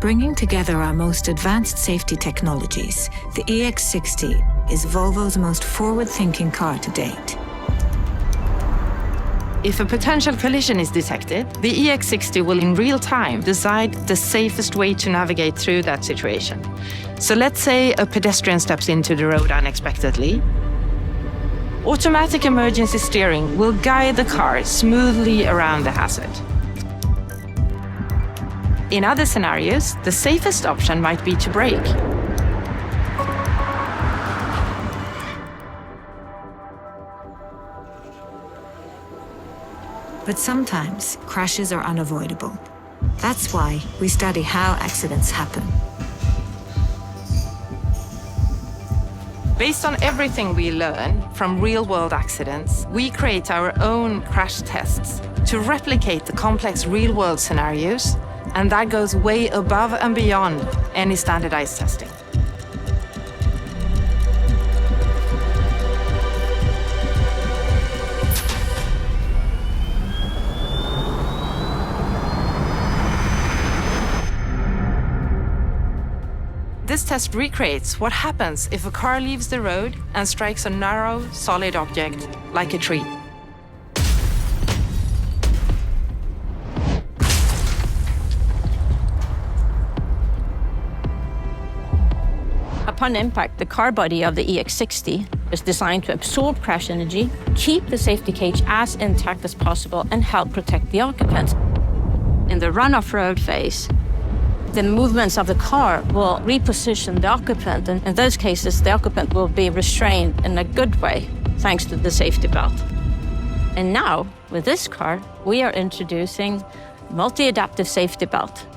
Bringing together our most advanced safety technologies, the EX60 is Volvo's most forward-thinking car to date. If a potential collision is detected, the EX60 will in real time decide the safest way to navigate through that situation. So let's say a pedestrian steps into the road unexpectedly. Automatic emergency steering will guide the car smoothly around the hazard. In other scenarios, the safest option might be to brake. But sometimes, crashes are unavoidable. That's why we study how accidents happen. Based on everything we learn from real-world accidents, we create our own crash tests to replicate the complex real-world scenarios, and that goes way above and beyond any standardized testing. This test recreates what happens if a car leaves the road and strikes a narrow, solid object like a tree. Upon impact, the car body of the EX60 is designed to absorb crash energy, keep the safety cage as intact as possible, and help protect the occupants. In the run-off road phase, the movements of the car will reposition the occupant, and in those cases, the occupant will be restrained in a good way, thanks to the safety belt. And now, with this car, we are introducing multi-adaptive safety belt.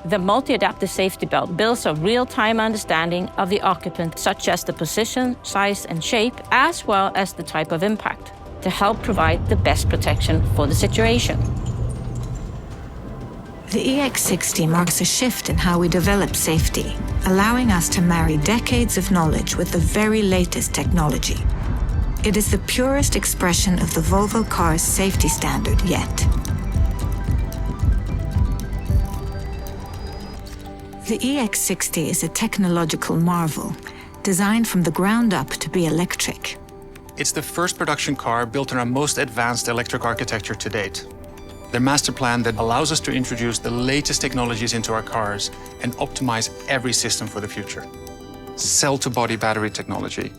The multi-adaptive safety belt builds a real-time understanding of the occupant, such as the position, size, and shape, as well as the type of impact, to help provide the best protection for the situation. The EX60 marks a shift in how we develop safety, allowing us to marry decades of knowledge with the very latest technology. It is the purest expression of the Volvo car's safety standard yet. The EX60 is a technological marvel, designed from the ground up to be electric. It's the first production car built on our most advanced electric architecture to date. Their master plan that allows us to introduce the latest technologies into our cars and optimize every system for the future. Cell-to-body battery technology,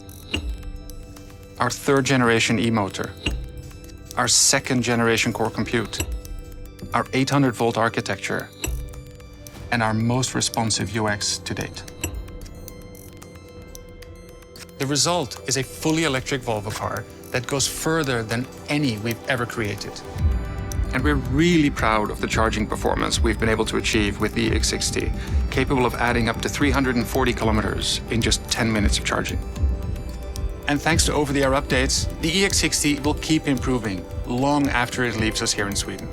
our third generation e-motor, our second generation core compute, our 800-volt architecture, and our most responsive UX to date. The result is a fully electric Volvo car that goes further than any we've ever created. And we're really proud of the charging performance we've been able to achieve with the EX60, capable of adding up to 340 kilometers in just 10 minutes of charging. And thanks to over-the-air updates, the EX60 will keep improving long after it leaves us here in Sweden.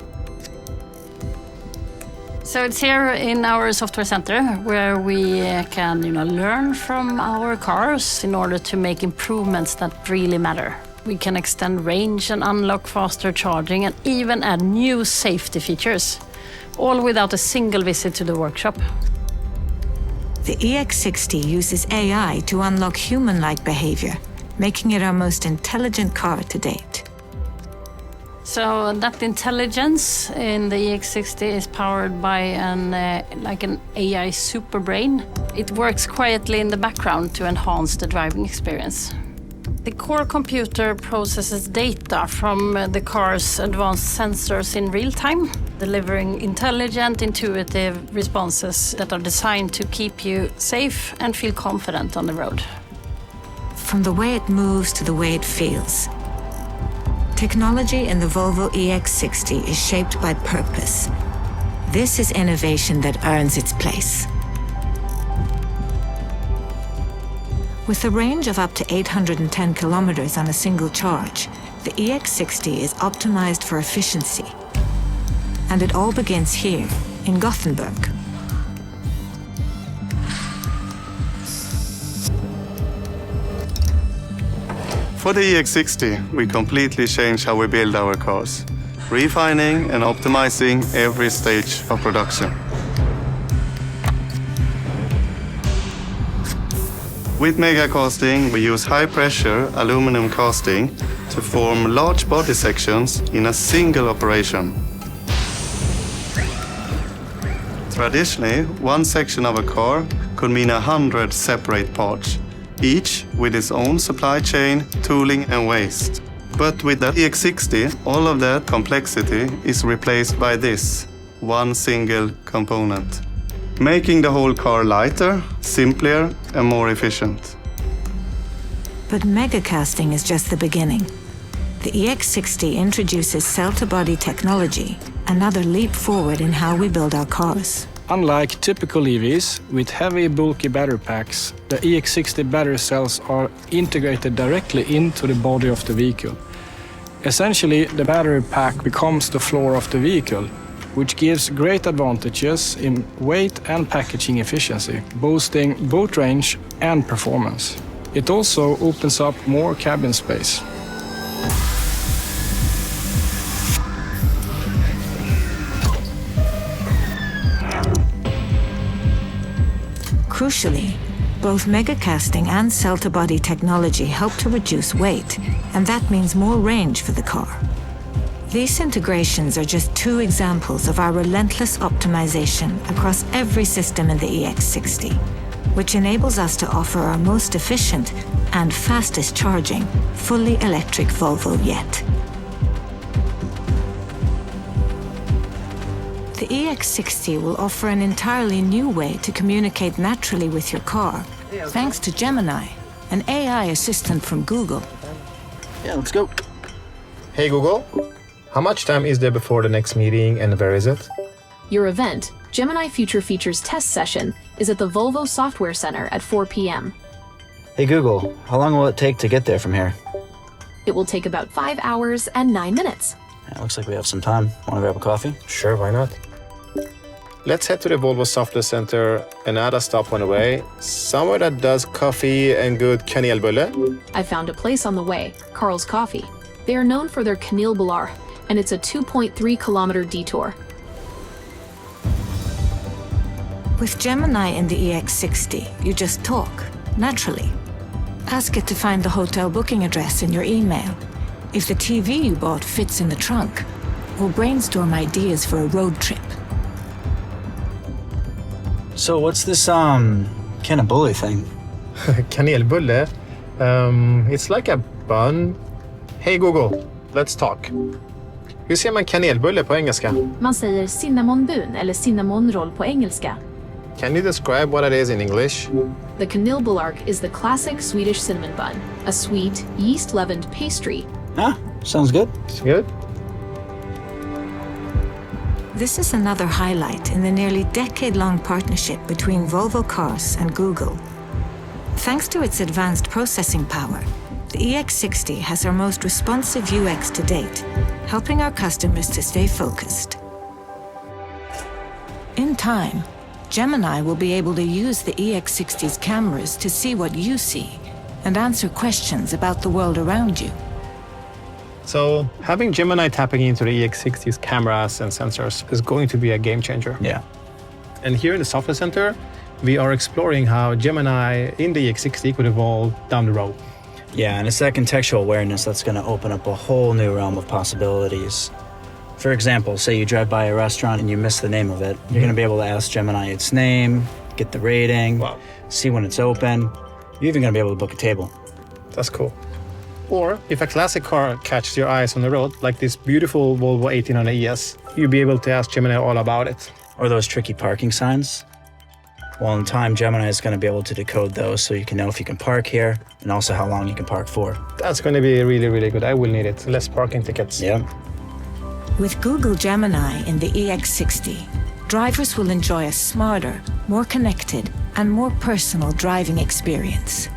So it's here in our software center where we can, learn from our cars in order to make improvements that really matter. We can extend range and unlock faster charging and even add new safety features, all without a single visit to the workshop. The EX60 uses AI to unlock human-like behavior, making it our most intelligent car to date. So that intelligence in the EX60 is powered by an AI super brain. It works quietly in the background to enhance the driving experience. The core computer processes data from the car's advanced sensors in real time, delivering intelligent, intuitive responses that are designed to keep you safe and feel confident on the road. From the way it moves to the way it feels. Technology in the Volvo EX60 is shaped by purpose. This is innovation that earns its place. With a range of up to 810 kilometers on a single charge, the EX60 is optimized for efficiency. And it all begins here, in Gothenburg. For the EX60, we completely changed how we build our cars, refining and optimizing every stage of production. With mega casting, we use high-pressure aluminum casting to form large body sections in a single operation. Traditionally, one section of a car could mean 100 separate parts, each with its own supply chain, tooling and waste. But with the EX60, all of that complexity is replaced by this, one single component, making the whole car lighter, simpler and more efficient. But megacasting is just the beginning. The EX60 introduces cell-to-body technology, another leap forward in how we build our cars. Unlike typical EVs with heavy, bulky battery packs, the EX60 battery cells are integrated directly into the body of the vehicle. Essentially, the battery pack becomes the floor of the vehicle, which gives great advantages in weight and packaging efficiency, boosting both range and performance. It also opens up more cabin space. Crucially, both megacasting and cell-to-body technology help to reduce weight, and that means more range for the car. These integrations are just two examples of our relentless optimization across every system in the EX60, which enables us to offer our most efficient and fastest charging, fully electric Volvo yet. The EX60 will offer an entirely new way to communicate naturally with your car, thanks to Gemini, an AI assistant from Google. Yeah, let's go. Hey Google, how much time is there before the next meeting and where is it? Your event, Gemini Future Features Test Session, is at the Volvo Software Center at 4 p.m. Hey Google, how long will it take to get there from here? It will take about 5 hours and 9 minutes. Yeah, looks like we have some time. Want to grab a coffee? Sure, why not? Let's head to the Volvo Software Center and add a stop on the way. Somewhere that does coffee and good kanelbulle. I found a place on the way, Carl's Coffee. They are known for their kanelbullar, and it's a 2.3-kilometer detour. With Gemini in the EX60, you just talk, naturally. Ask it to find the hotel booking address in your email, if the TV you bought fits in the trunk, or brainstorm ideas for a road trip. So what's this, kanelbulle thing? Kanelbulle? It's like a bun. Hey Google, let's talk. Hur säger man kanelbulle på engelska? Man säger cinnamonbun eller cinnamon-roll på engelska. Can you describe what it is in English? The kanelbullark is the classic Swedish cinnamon bun, a sweet, yeast-leavened pastry. Ah, sounds good. It's good. This is another highlight in the nearly decade-long partnership between Volvo Cars and Google. Thanks to its advanced processing power, the EX60 has our most responsive UX to date, helping our customers to stay focused. In time, Gemini will be able to use the EX60's cameras to see what you see and answer questions about the world around you. So having Gemini tapping into the EX60's cameras and sensors is going to be a game changer. Yeah. And here in the Software Center, we are exploring how Gemini in the EX60 could evolve down the road. Yeah, and it's that contextual awareness that's going to open up a whole new realm of possibilities. For example, say you drive by a restaurant and you miss the name of it. You're going to be able to ask Gemini its name, get the rating, see when it's open. You're even going to be able to book a table. That's cool. Or if a classic car catches your eyes on the road, like this beautiful Volvo 1800 ES, you'll be able to ask Gemini all about it. Or those tricky parking signs. Well, in time, Gemini is going to be able to decode those so you can know if you can park here and also how long you can park for. That's going to be really, really good. I will need it. Less parking tickets. Yeah. With Google Gemini in the EX60, drivers will enjoy a smarter, more connected, and more personal driving experience.